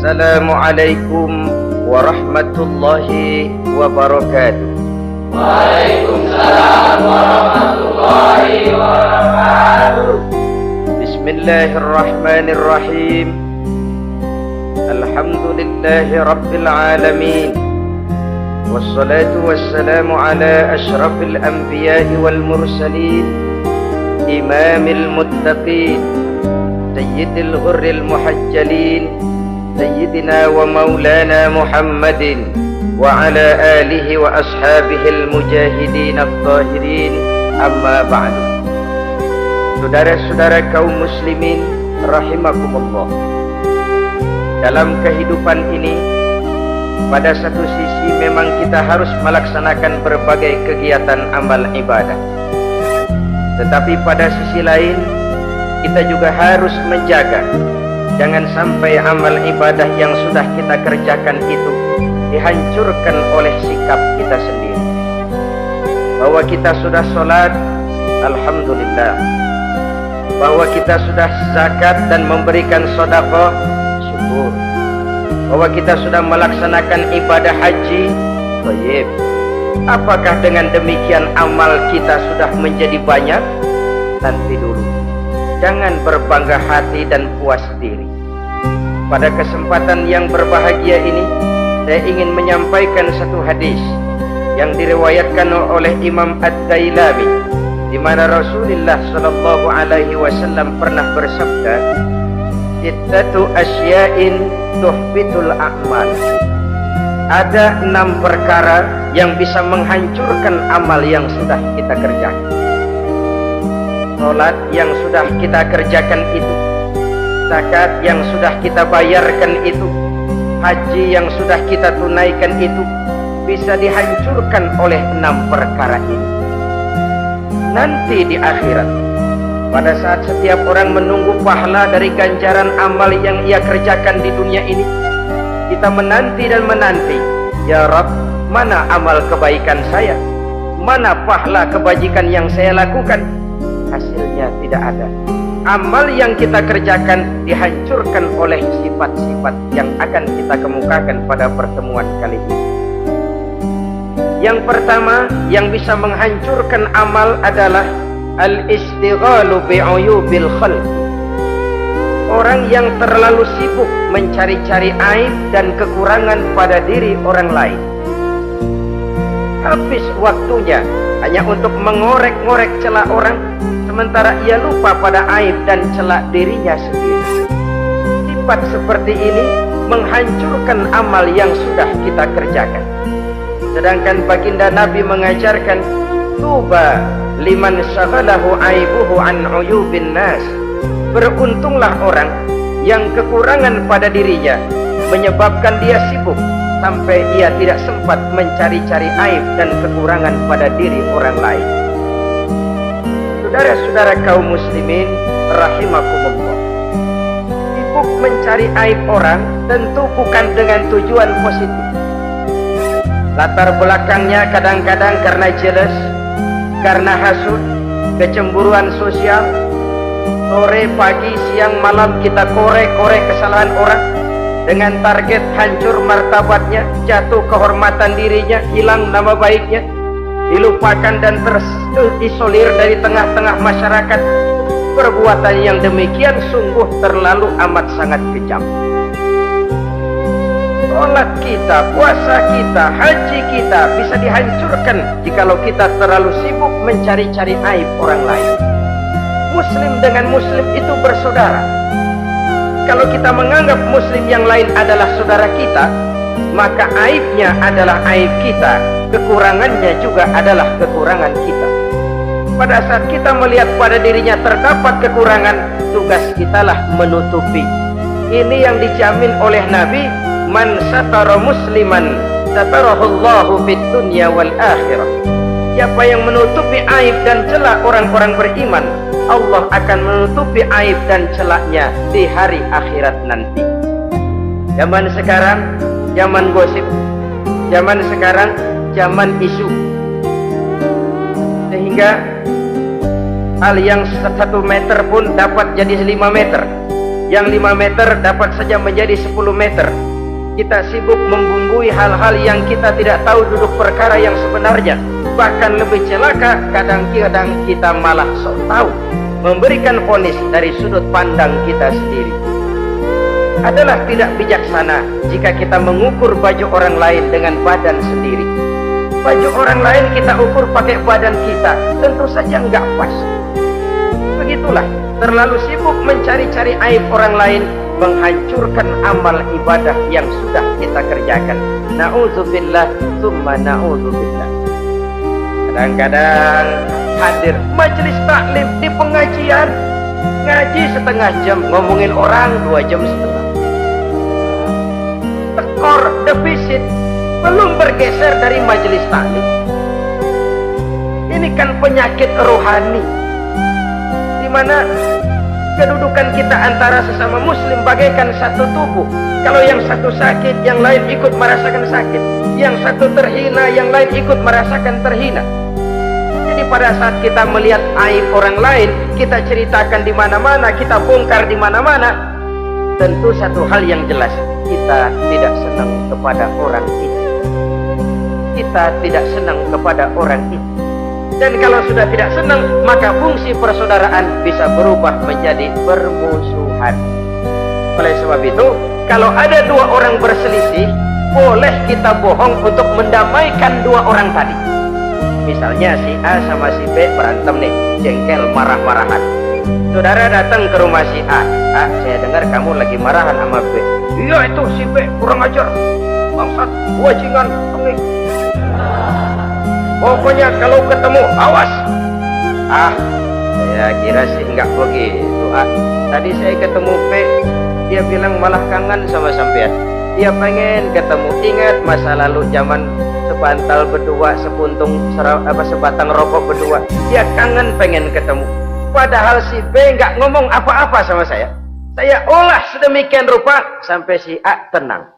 Assalamualaikum warahmatullahi wabarakatuh. Waalaikumsalam warahmatullahi wabarakatuh. Bismillahirrahmanirrahim. Alhamdulillahi rabbil alamin. Wassalatu wassalamu ala ashrafil anbiya'i wal mursalin, imamil muttaqin, sayyidil ghurril muhajjalin, sayyidina wa maulana Muhammadin wa ala alihi wa ashabihil mujahidin at-tahirin, amma ba'du. Saudara-saudara kaum muslimin rahimakumullah, dalam kehidupan ini pada satu sisi memang kita harus melaksanakan berbagai kegiatan amal ibadah, tetapi pada sisi lain kita juga harus menjaga jangan sampai amal ibadah yang sudah kita kerjakan itu dihancurkan oleh sikap kita sendiri. Bahwa kita sudah sholat, alhamdulillah. Bahwa kita sudah zakat dan memberikan sedekah, syukur. Bahwa kita sudah melaksanakan ibadah haji, baik. Apakah dengan demikian amal kita sudah menjadi banyak? Nanti dulu. Jangan berbangga hati dan puas diri. Pada kesempatan yang berbahagia ini, saya ingin menyampaikan satu hadis yang diriwayatkan oleh Imam Ad-Dailami, di mana Rasulullah sallallahu alaihi wasallam pernah bersabda, "Sittatu asya'in tuhbitul a'mal." Ada 6 perkara yang bisa menghancurkan amal yang sudah kita kerjakan. Salat yang sudah kita kerjakan itu, zakat yang sudah kita bayarkan itu, haji yang sudah kita tunaikan itu bisa dihancurkan oleh 6 perkara ini. Nanti di akhirat, pada saat setiap orang menunggu pahala dari ganjaran amal yang ia kerjakan di dunia ini, kita menanti dan menanti, ya Rabb, mana amal kebaikan saya? Mana pahala kebajikan yang saya lakukan? Hasilnya tidak ada. Amal yang kita kerjakan dihancurkan oleh sifat-sifat yang akan kita kemukakan pada pertemuan kali ini. Yang pertama yang bisa menghancurkan amal adalah al-istighalu bi'uyubil khalq. Orang yang terlalu sibuk mencari-cari aib dan kekurangan pada diri orang lain. Habis waktunya hanya untuk mengorek-ngorek celah orang, sementara ia lupa pada aib dan celah dirinya sendiri. Sifat seperti ini menghancurkan amal yang sudah kita kerjakan. Sedangkan baginda Nabi mengajarkan, tuba liman syaghalahu aibuhu an uyubin nas. Beruntunglah orang yang kekurangan pada dirinya menyebabkan dia sibuk sampai ia tidak sempat mencari-cari aib dan kekurangan pada diri orang lain. Saudara-saudara kaum muslimin rahimakumullah, sibuk mencari aib orang tentu bukan dengan tujuan positif. Latar belakangnya kadang-kadang karena jealous, karena hasud, kecemburuan sosial. Sore, pagi, siang, malam kita korek-korek kesalahan orang dengan target hancur martabatnya, jatuh kehormatan dirinya, hilang nama baiknya, dilupakan dan terisolir dari tengah-tengah masyarakat. Perbuatan yang demikian sungguh terlalu amat sangat kejam. Sholat kita, puasa kita, haji kita bisa dihancurkan jikalau kita terlalu sibuk mencari-cari aib orang lain. Muslim dengan muslim itu bersaudara. Kalau kita menganggap muslim yang lain adalah saudara kita, maka aibnya adalah aib kita, kekurangannya juga adalah kekurangan kita. Pada saat kita melihat pada dirinya terdapat kekurangan, tugas kitalah menutupi. Ini yang dijamin oleh Nabi, man satara musliman satarahullahu fid dunya wal akhirah. Siapa yang menutupi aib dan celah orang-orang beriman, Allah akan menutupi aib dan celahnya di hari akhirat nanti. Zaman sekarang zaman gosip, zaman sekarang zaman isu, sehingga hal yang 1 meter pun dapat jadi 5 meter, Yang 5 meter dapat saja menjadi 10 meter. Kita sibuk membumbui hal-hal yang kita tidak tahu duduk perkara yang sebenarnya. Bahkan lebih celaka, kadang-kadang kita malah sok tahu, memberikan vonis dari sudut pandang kita sendiri. Adalah tidak bijaksana jika kita mengukur baju orang lain dengan badan sendiri. Baju orang lain kita ukur pakai badan kita, tentu saja enggak pas. Begitulah, terlalu sibuk mencari-cari aib orang lain menghancurkan amal ibadah yang sudah kita kerjakan. Na'udzubillah, tsumma na'udzubillah. Kadang-kadang hadir majelis taklim di pengajian, ngaji setengah jam, ngomongin orang 2 jam setengah. Tekor, defisit, belum bergeser dari majelis taklim. Ini kan penyakit rohani, di mana kedudukan kita antara sesama muslim bagaikan satu tubuh. Kalau yang satu sakit, yang lain ikut merasakan sakit. Yang satu terhina, yang lain ikut merasakan terhina. Jadi pada saat kita melihat aib orang lain, kita ceritakan di mana-mana, kita bongkar di mana-mana, tentu satu hal yang jelas, kita tidak senang kepada orang itu. Kita tidak senang kepada orang itu. Dan kalau sudah tidak senang, maka fungsi persaudaraan bisa berubah menjadi permusuhan. Oleh sebab itu, kalau ada 2 orang berselisih, boleh kita bohong untuk mendamaikan 2 orang tadi. Misalnya si A sama si B berantem nih, jengkel, marah-marahan. Saudara datang ke rumah si A. A, saya dengar kamu lagi marahan sama B. Iya, itu si B kurang ajar, bangsat, bajingan, tengik. Pokoknya kalau ketemu, awas. Ah, saya kira sih enggak begitu. Ah, tadi saya ketemu P, dia bilang malah kangen sama sampean. Dia pengen ketemu. Ingat masa lalu zaman sebantal berdua, sebatang rokok berdua. Dia kangen pengen ketemu. Padahal si B enggak ngomong apa-apa sama saya. Saya olah sedemikian rupa sampai si A tenang.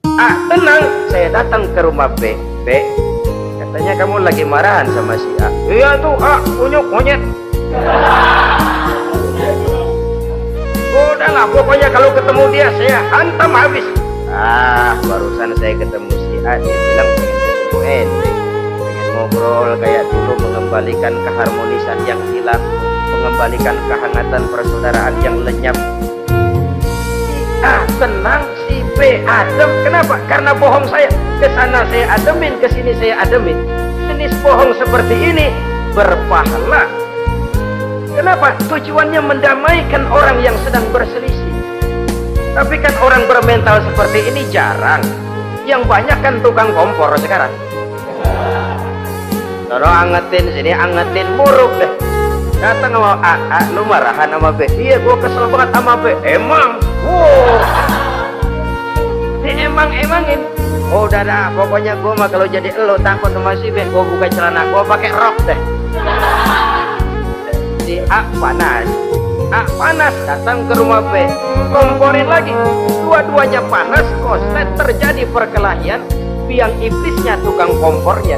A tenang, saya datang ke rumah B. B, katanya kamu lagi marahan sama si A. Iya tuh A, kunyuk monyet. Udahlah, pokoknya kalau ketemu dia saya hantam habis. Ah, barusan saya ketemu si A, dia bilang pengen ketemu ente, pengen ngobrol kayak dulu, mengembalikan keharmonisan yang hilang, mengembalikan kehangatan persaudaraan yang lenyap. Si A tenang, si B adem. Kenapa? Karena bohong saya. Kesana saya ademin, kesini saya ademin. Jenis bohong seperti ini berpahala. Kenapa? Tujuannya mendamaikan orang yang sedang berselisih. Tapi kan orang bermental seperti ini jarang. Yang banyak kan tukang kompor sekarang. Tolong angetin sini, angetin muruk deh. Datang sama A, lu marahan sama B. Iya, gua kesel banget sama B. Emang? Wow. Emang-emangin. Oh, udah dah, pokoknya gua mah kalau jadi elo takut sama si B, gua buka celana, gua pakai rok deh. Si A panas. A panas, datang ke rumah B, komporin lagi. Dua-duanya panas, koslet, terjadi perkelahian. Biang iblisnya tukang kompornya.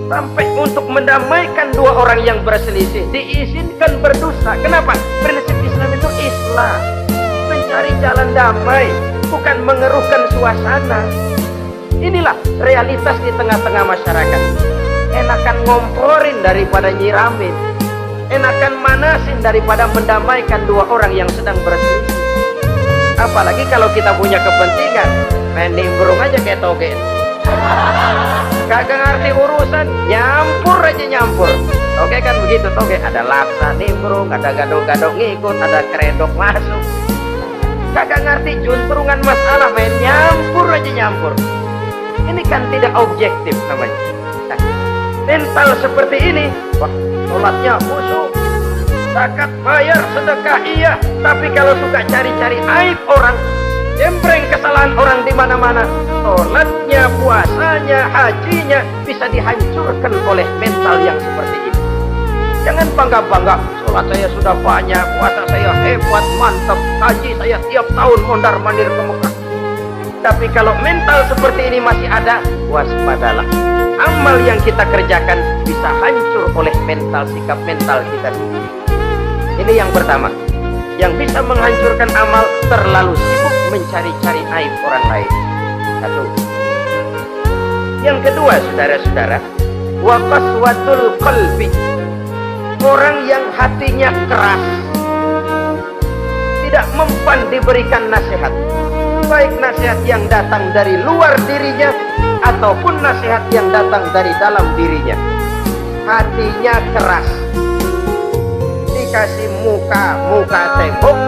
Sampai untuk mendamaikan 2 orang yang berselisih diizinkan berdusta. Kenapa? Prinsip Islam itu Islam, mencari jalan damai, bukan mengeruhkan suasana. Inilah realitas di tengah-tengah masyarakat. Enakan ngomporin daripada nyiramin, enakan manasin daripada mendamaikan 2 orang yang sedang berselisih. Apalagi kalau kita punya kepentingan, main nimbrung aja kayak toge. Kagak ngerti urusan, nyampur aja nyampur. Toge kan begitu, toge ada laksa nimbrung, ada gadok-gadok ngikut, ada kredok masuk. Kagak ngerti juntrungan masalah, main nyampur aja nyampur. Ini kan tidak objektif namanya. Nah, mental seperti ini, wah, sholatnya khusyuk, zakat bayar, sedekah iya, tapi kalau suka cari-cari aib orang, jembreng kesalahan orang di mana-mana, sholatnya, puasanya, hajinya bisa dihancurkan oleh mental yang seperti ini. Jangan bangga-bangga, sholat saya sudah banyak, puasa saya hebat, mantap, haji saya tiap tahun mondar-mandir ke Mekah. Tapi kalau mental seperti ini masih ada, waspadalah. Amal yang kita kerjakan bisa hancur oleh mental, sikap mental kita sendiri. Ini yang pertama. yang bisa menghancurkan amal, terlalu sibuk mencari-cari aib orang lain. Satu. Yang kedua, saudara-saudara, wa qaswatul qalbi, orang yang hatinya keras, tidak mempan diberikan nasihat, baik nasihat yang datang dari luar dirinya ataupun nasihat yang datang dari dalam dirinya. Hatinya keras, dikasih muka tembok,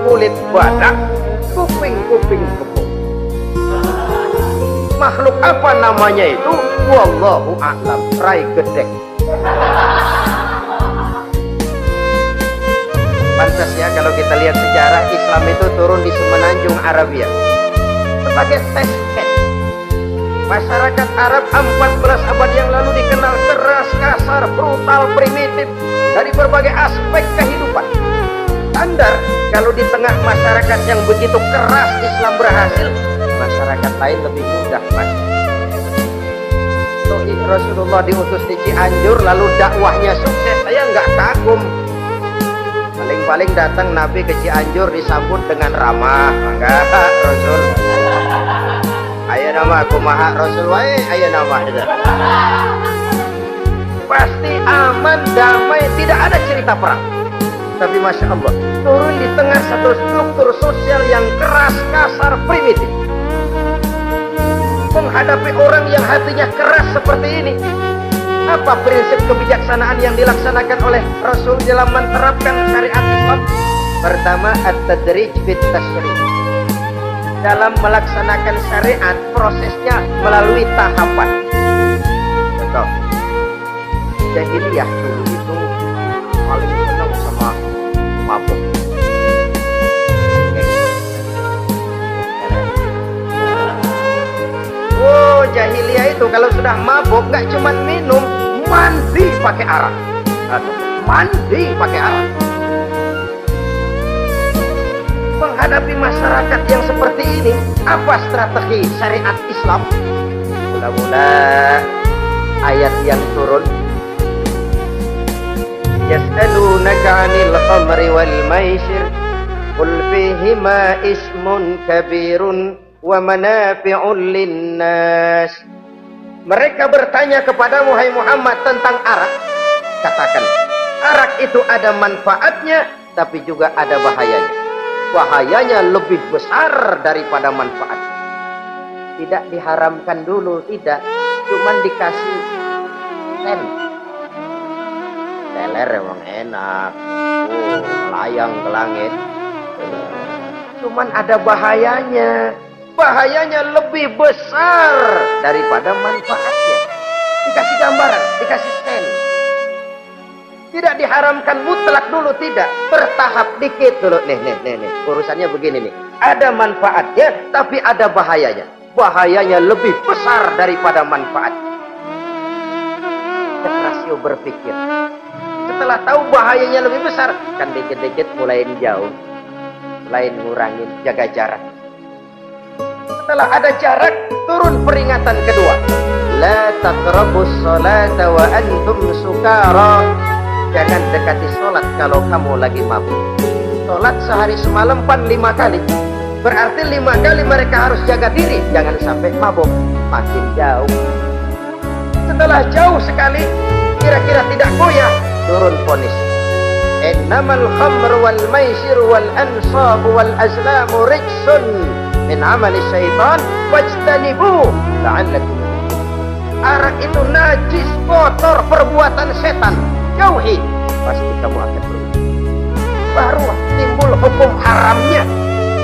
kulit badak, kuping kebo. Makhluk apa namanya itu? Wallahu a'lam. Rai gedek. Pantas ya kalau kita lihat sejarah, Islam itu turun di semenanjung Arabia sebagai tes. Masyarakat Arab 14 abad yang lalu dikenal keras, kasar, brutal, primitif dari berbagai aspek kehidupan. Standar kalau di tengah masyarakat yang begitu keras Islam berhasil, masyarakat lain lebih mudah masuk. Rasulullah diutus di Cianjur lalu dakwahnya sukses, saya nggak kagum. Paling-paling datang Nabi ke Cianjur disambut dengan ramah, enggak Rasul. Ayo nama aku maha Rasul, ayo nama itu. Pasti aman, damai, tidak ada cerita perang. Tapi Masya Allah, turun di tengah satu struktur sosial yang keras, kasar, primitif. Menghadapi orang yang hatinya keras seperti ini, apa prinsip kebijaksanaan yang dilaksanakan oleh Rasul dalam menerapkan syariat Islam? Pertama, at-tadrij fit tasyrih. Dalam melaksanakan syariat, prosesnya melalui tahapan. Contoh, jahiliyah dulu itu paling senang sama mabuk. Oh, jahiliyah itu kalau sudah mabuk nggak cuma minum, mandi pakai arak. Mandi pakai arak. Menghadapi masyarakat yang seperti ini, apa strategi syariat Islam? Mula-mula ayat yang turun, yas'alunaka 'anil khamri wal maisir qul fihima ismun kabirun wa manafi'un linnas. Mereka bertanya kepadamu, hai Muhammad, tentang arak. Katakan, arak itu ada manfaatnya tapi juga ada bahayanya. Bahayanya lebih besar daripada manfaat. Tidak diharamkan dulu, tidak, cuman dikasih sen. Teler emang enak, melayang ke langit. Cuman ada bahayanya. Bahayanya lebih besar daripada manfaatnya. Dikasih gambaran, dikasih sen. Tidak diharamkan mutlak dulu, tidak, bertahap dikit dulu. Nih, urusannya begini nih. Ada manfaatnya, tapi ada bahayanya. Bahayanya lebih besar daripada manfaat. Rasio berpikir. Setelah tahu bahayanya lebih besar, kan dikit-dikit mulai jauh, mulai ngurangin, jaga jarak. Setelah ada jarak, turun peringatan kedua. La taqrabus sholata wa antum sukara. Jangan dekati sholat kalau kamu lagi mabuk. Sholat sehari semalam 5 kali. Berarti 5 kali mereka harus jaga diri. Jangan sampai mabuk. Makin jauh. Setelah jauh sekali, kira-kira tidak goyah, turun vonis. Innamal khamr wal maisir wal ansab wal azlamu rijsun min amali syaitan wajtanibu la'allakum. Arak itu najis, kotor, perbuatan setan. Jauhi, pasti kamu akan berubah. Baru timbul hukum haramnya.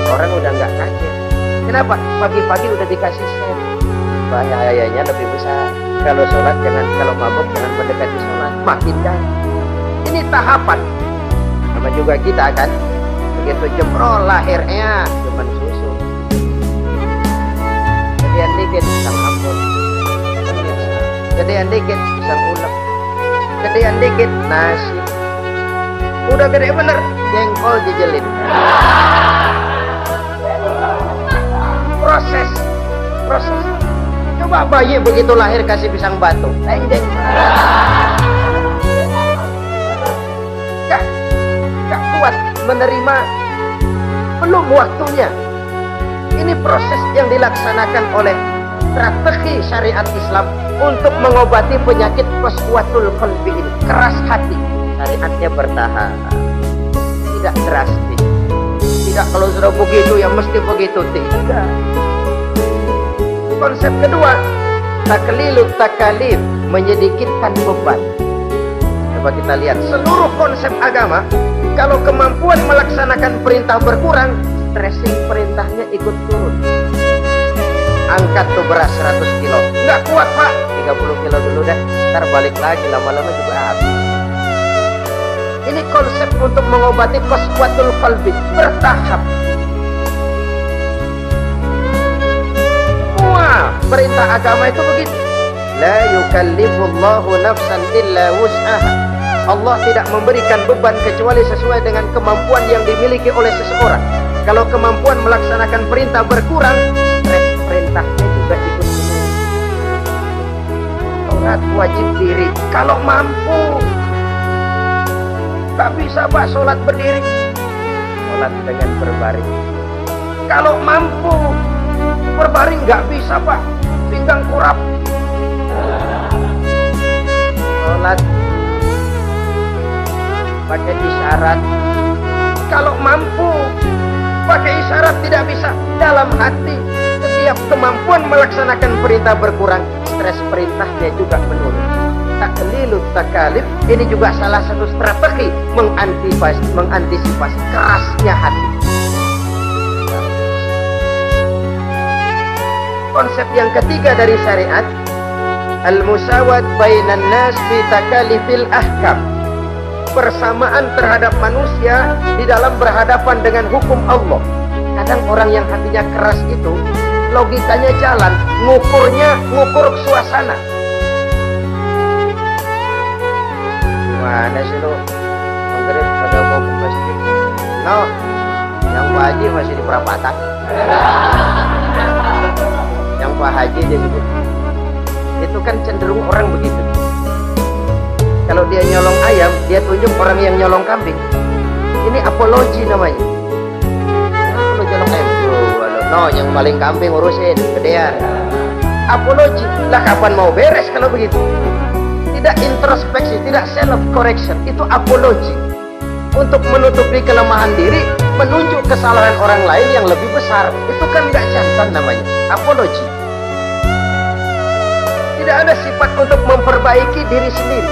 Orang udah nggak kaget. Kenapa? Pagi-pagi udah dikasih sen. Bahayanya lebih besar. Kalau sholat jangan, kalau mabuk jangan mendekati sholat. Makin jauh. Ini tahapan. Sama juga kita kan. Begitu jemrol lahirnya cuman susu. Gedean dikit pisang ambon. Gedean dikit pisang ulek. Gedean dikit nasi. Udah gede bener, jengkol jejelin. Proses. Coba bayi begitu lahir kasih pisang batu, tenjeng. Gak kuat. menerima, belum waktunya. Ini proses yang dilaksanakan oleh strategi syariat Islam untuk mengobati penyakit qaswatul qalbi ini, keras hati. Syariatnya bertahap, tidak drastis, tidak kalau sudah begitu ya mesti begitu, tidak. Konsep kedua, taklilut takalif, menyedikitkan beban. Coba kita lihat seluruh konsep agama, kalau kemampuan melaksanakan perintah berkurang, stressing perintahnya ikut turun. Angkat tuh beras 100 kilo, nggak kuat pak, 30 kilo dulu deh, ntar balik lagi, lama-lama juga habis. Ini konsep untuk mengobati qaswatul qalbi, bertahap. Semua perintah agama itu begitu. La yukallifullahu nafsan illa wus'aha. Allah tidak memberikan beban kecuali sesuai dengan kemampuan yang dimiliki oleh seseorang. Kalau kemampuan melaksanakan perintah berkurang, stres perintahnya juga ikut menurun. Sholat wajib diri kalau mampu. Tak bisa pak sholat berdiri, sholat dengan berbaring. Kalau mampu berbaring, nggak bisa pak, pinggang kurap. Sholat pakai isyarat. Kalau mampu pakai isyarat, tidak bisa. Dalam hati, setiap kemampuan melaksanakan perintah berkurang, stres perintahnya juga menurun. Taklilut takalif ini juga salah satu strategi mengantisipasi kerasnya hati. Konsep yang ketiga dari syariat, al-musawat bainan nas fi takalifil ahkam, persamaan terhadap manusia di dalam berhadapan dengan hukum Allah. Kadang orang yang hatinya keras itu logikanya jalan, ngukur suasana. Gimana sih lo? Maghrib kagak mau ke masjid? No, yang Pak Haji masih di perapatan. Yang Pak Haji dia gitu. Itu kan cenderung orang begitu. Kalau dia nyolong ayam, dia tunjuk orang yang nyolong kambing. Ini apologi namanya. Kenapa lo nyolong ayam? No, yang maling kambing urusin, gedean. Apologi. Lah kapan mau beres kalau begitu? Tidak introspeksi, tidak self correction, itu apologi. Untuk menutupi kelemahan diri, menunjuk kesalahan orang lain yang lebih besar. Itu kan gak jantan namanya, apologi. Tidak ada sifat untuk memperbaiki diri sendiri.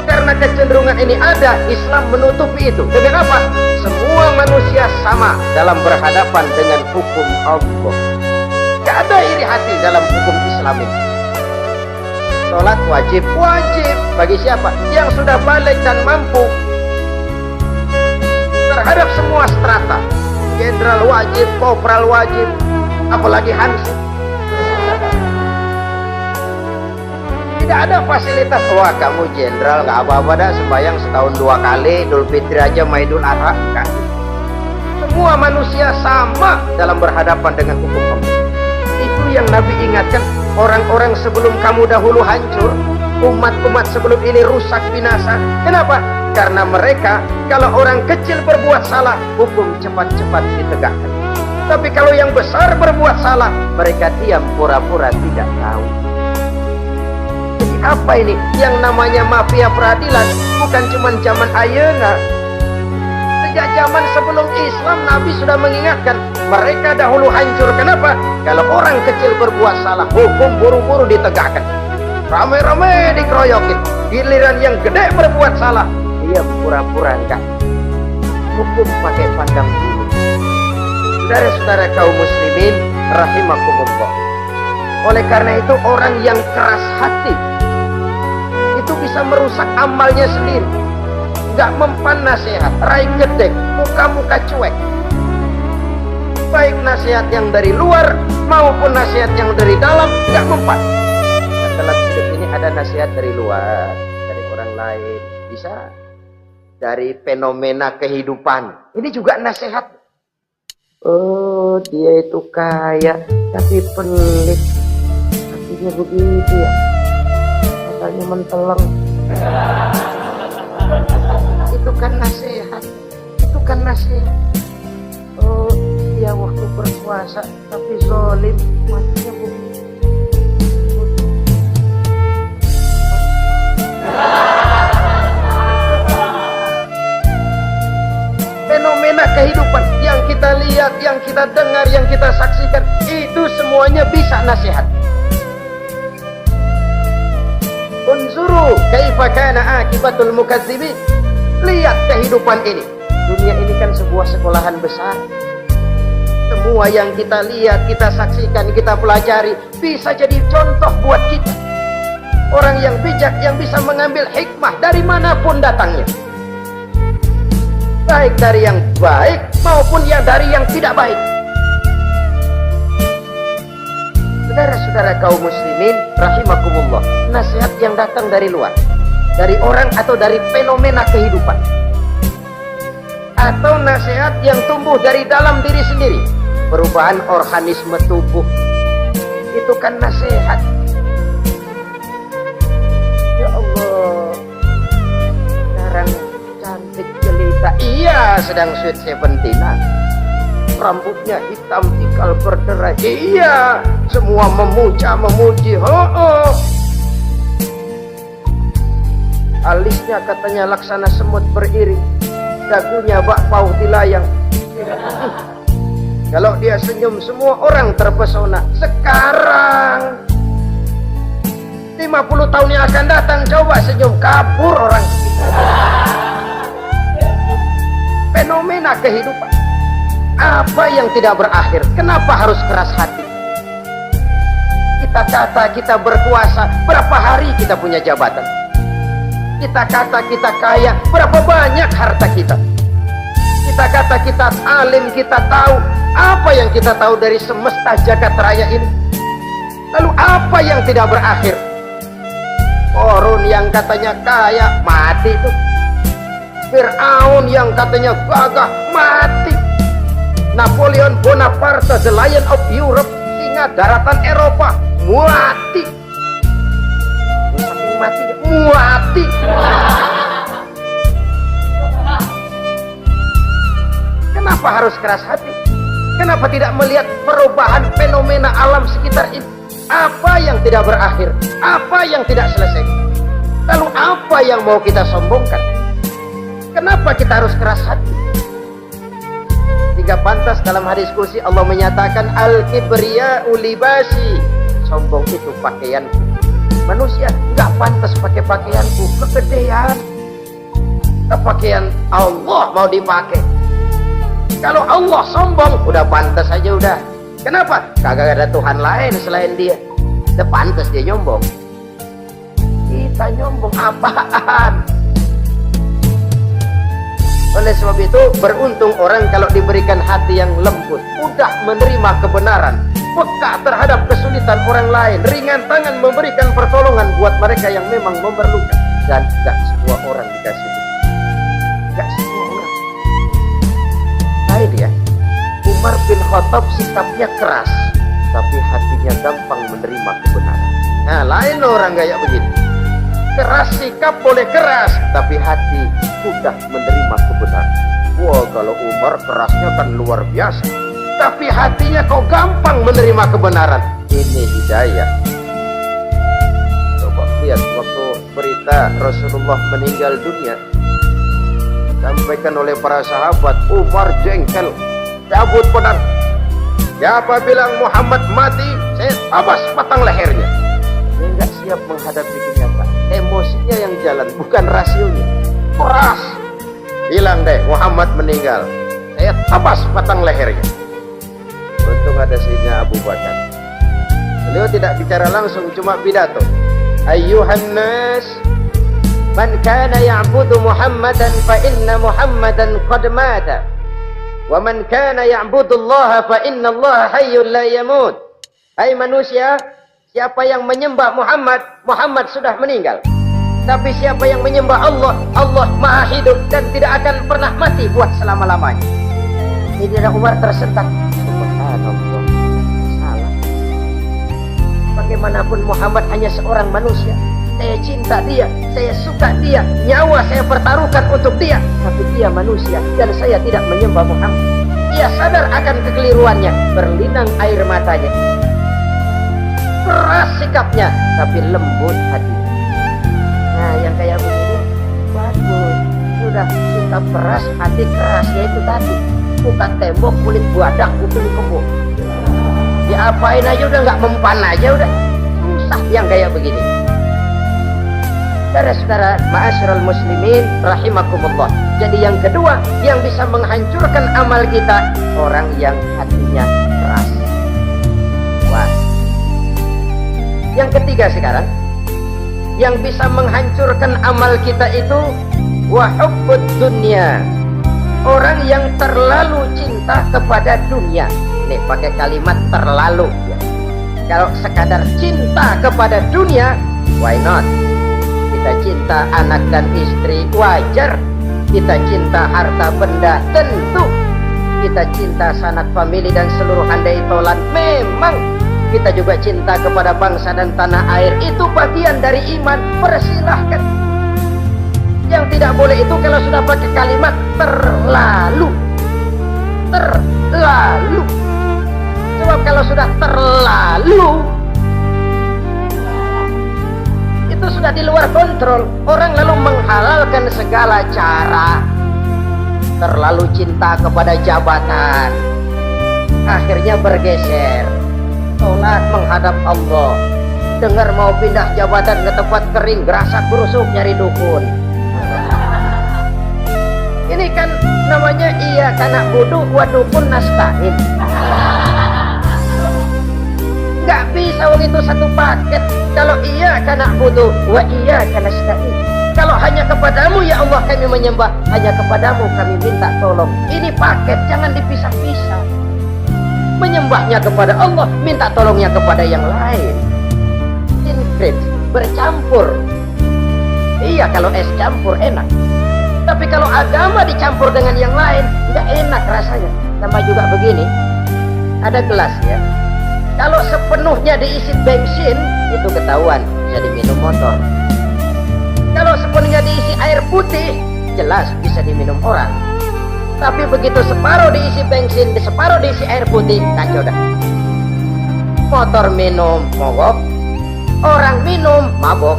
Karena kecenderungan ini ada, Islam menutupi itu. Dengan apa? Semua manusia sama dalam berhadapan dengan hukum Allah. Gak ada iri hati dalam hukum Islam ini. Sholat wajib bagi siapa? Yang sudah balik dan mampu. Terhadap semua strata, jenderal wajib, kopral wajib, apalagi hansip. Tidak ada fasilitas. Wah kamu jenderal nggak apa-apa dah, sembahyang setahun 2 kali, Idul Fitri aja sama Idul Adha. Semua manusia sama dalam berhadapan dengan hukum Allah. Itu yang Nabi ingatkan. Orang-orang sebelum kamu dahulu hancur, umat-umat sebelum ini rusak binasa. Kenapa? Karena mereka, kalau orang kecil berbuat salah, hukum cepat-cepat ditegakkan. Tapi kalau yang besar berbuat salah, mereka diam pura-pura tidak tahu. Jadi apa ini? Yang namanya mafia peradilan bukan cuma zaman ayeuna. Sejak zaman sebelum Islam, Nabi sudah mengingatkan. Mereka dahulu hancur. Kenapa? Kalau orang kecil berbuat salah, hukum buru-buru ditegakkan. Rame-rame dikeroyokin. Giliran yang gede berbuat salah, dia pura-pura enggak. Hukum pakai pandang bulu. Saudara-saudara kaum muslimin rahimakumullah. Oleh karena itu orang yang keras hati itu bisa merusak amalnya sendiri. Enggak mempan nasihat, raih gedek, muka-muka cuek. Baik nasihat yang dari luar maupun nasihat yang dari dalam, enggak mempan. Dan dalam hidup ini ada nasihat dari luar, dari orang lain, bisa dari fenomena kehidupan. Ini juga nasihat. Oh, dia itu kaya tapi pelit, hatinya begitu ya, katanya menteleng. Itu kan nasihat, itu kan nasihat. Oh, dia waktu berpuasa tapi zalim, matinya begitu. Fenomena kehidupan yang kita lihat, yang kita dengar, yang kita saksikan, itu semuanya bisa nasihat. Unzuru kaifa kana akibatul mukadzibin. Lihat kehidupan ini. Dunia ini kan sebuah sekolahan besar. Semua yang kita lihat, kita saksikan, kita pelajari bisa jadi contoh buat kita. Orang yang bijak yang bisa mengambil hikmah dari manapun datangnya. Baik dari yang baik maupun yang dari yang tidak baik. Saudara-saudara kaum muslimin rahimakumullah, nasihat yang datang dari luar, dari orang atau dari fenomena kehidupan, atau nasihat yang tumbuh dari dalam diri sendiri, perubahan organisme tubuh, itu kan nasihat. Ya Allah, sekarang cantik jelita, iya sedang sweet 17-an, rambutnya hitam ikal berderai, iya semua memuja memuji, alisnya katanya laksana semut beriring, dagunya bak paus dilayang. Kalau dia senyum semua orang terpesona. Sekarang 50 tahun yang akan datang coba senyum, kabur orang. Fenomena kehidupan, apa yang tidak berakhir? Kenapa harus keras hati? Kita kata kita berkuasa, berapa hari kita punya jabatan? Kita kata kita kaya, berapa banyak harta kita? Kita kata kita alim, kita tahu. Apa yang kita tahu dari semesta jagat raya ini? Lalu apa yang tidak berakhir? Korun yang katanya kaya, mati tuh. Fir'aun yang katanya gagah, mati. Napoleon Bonaparte, the Lion of Europe, singa daratan Eropa, mati. Saking mati, mati. Kenapa harus keras hati? Kenapa tidak melihat perubahan fenomena alam sekitar ini? Apa yang tidak berakhir? Apa yang tidak selesai? Lalu apa yang mau kita sombongkan? Kenapa kita harus keras hati? Jika pantas dalam hadis kursi Allah menyatakan al-kibriya'u libasi, sombong itu pakaianku. Manusia nggak pantas pakai pakaianku, kegedean. Pakaian Allah mau dipakai. Kalau Allah sombong, udah pantas aja udah. Kenapa? Kagak ada Tuhan lain selain dia. Udah pantas dia nyombong. Kita nyombong apaan? Oleh sebab itu, beruntung orang kalau diberikan hati yang lembut, mudah menerima kebenaran, peka terhadap kesulitan orang lain, ringan tangan memberikan pertolongan buat mereka yang memang memerlukan. Dan tidak semua orang dikasih itu. Tidak semua orang. Lain ya, Umar bin Khattab sikapnya keras, tapi hatinya gampang menerima kebenaran. Nah, lain orang kayak begitu. Keras sikap boleh keras, tapi hati sudah menerima kebenaran. Wah, kalau Umar kerasnya kan luar biasa, tapi hatinya kok gampang menerima kebenaran. Ini hidayah. Coba lihat waktu berita Rasulullah meninggal dunia, sampaikan oleh para sahabat, Umar jengkel, cabut pedang. Siapa bilang Muhammad mati, saya tabas patang lehernya. Dia nggak siap menghadapi kenyataan. Emosinya yang jalan, bukan rasionya. Keras. Bilang deh Muhammad meninggal, saya tabas patang lehernya. Untung ada Sayyidina Abu Bakar. Beliau tidak bicara langsung, cuma pidato. Ayyuhan nas, man kana ya'budu Muhammadan fa inna Muhammadan qad mata. Wa man kana ya'budu Allah fa inna Allah hayyun la yamut. Hai manusia, siapa yang menyembah Muhammad, Muhammad sudah meninggal. Tapi siapa yang menyembah Allah, Allah maha hidup dan tidak akan pernah mati buat selama-lamanya. Sayyidina Umar tersentak. Subhanallah, salah. Bagaimanapun Muhammad hanya seorang manusia. saya cinta dia, saya suka dia, nyawa saya pertaruhkan untuk dia. Tapi dia manusia dan saya tidak menyembah Muhammad. Ia sadar akan kekeliruannya, berlinang air matanya. Keras sikapnya, tapi lembut hatinya. Nah, yang kayak begini, bagus. Sudah sikap keras, hati kerasnya itu tadi. Bukan tembok, kulit buadak, kuping kebo. Diapain aja udah nggak mempan aja udah. Susah yang kayak begini. Saudara-saudara, ma'asyiral muslimin rahimakumullah. Jadi yang kedua yang bisa menghancurkan amal kita, orang yang hatinya keras. Wah. Yang ketiga sekarang, yang bisa menghancurkan amal kita itu wa hubbud dunya. Orang yang terlalu cinta kepada dunia. Nih pakai kalimat terlalu ya. Kalau sekadar cinta kepada dunia, why not? Kita cinta anak dan istri, wajar. Kita cinta harta benda, tentu. Kita cinta sanak famili dan seluruh handai tolan, memang. Kita juga cinta kepada bangsa dan tanah air, itu bagian dari iman, persilahkan. Yang tidak boleh itu kalau sudah pakai kalimat terlalu. Terlalu. Sebab kalau sudah terlalu, itu sudah di luar kontrol. Orang lalu menghalalkan segala cara. Terlalu cinta kepada jabatan, akhirnya bergeser. Sholat menghadap Allah. Dengar mau pindah jabatan ke tempat kering, gerasak gerusuk nyari dukun. Ini kan namanya iya karena bodoh wa dukun nasta'in. Gak bisa wong itu satu paket. Kalau iya karena bodoh wa iya karena nasta'in. Kalau hanya kepadamu ya Allah kami menyembah, hanya kepadamu kami minta tolong. Ini paket, jangan dipisah-pisah. Menyembahnya kepada Allah, minta tolongnya kepada yang lain. Sinkret, bercampur. Iya kalau es campur enak. Tapi kalau agama dicampur dengan yang lain, nggak enak rasanya. Sama juga begini, ada gelas ya. Kalau sepenuhnya diisi bensin, itu ketahuan, bisa diminum motor. Kalau sepenuhnya diisi air putih, jelas bisa diminum orang. Tapi begitu separuh diisi bensin, separuh diisi air putih, kacau dah. Motor minum mogok, orang minum mabok.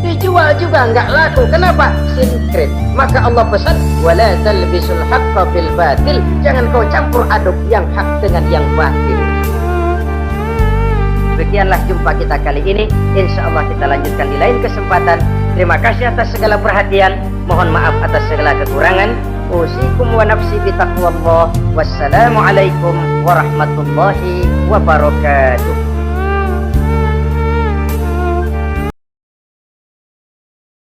Dijual juga nggak laku. Kenapa? Sinkret. Maka Allah pesan, wala talbisul haqqa bil batil. Jangan kau campur aduk yang hak dengan yang batil. Demikianlah jumpa kita kali ini. Insya Allah kita lanjutkan di lain kesempatan. Terima kasih atas segala perhatian. Mohon maaf atas segala kekurangan. Usikum wa nafsi bitaqwallah. Wassalamualaikum warahmatullahi wabarakatuh.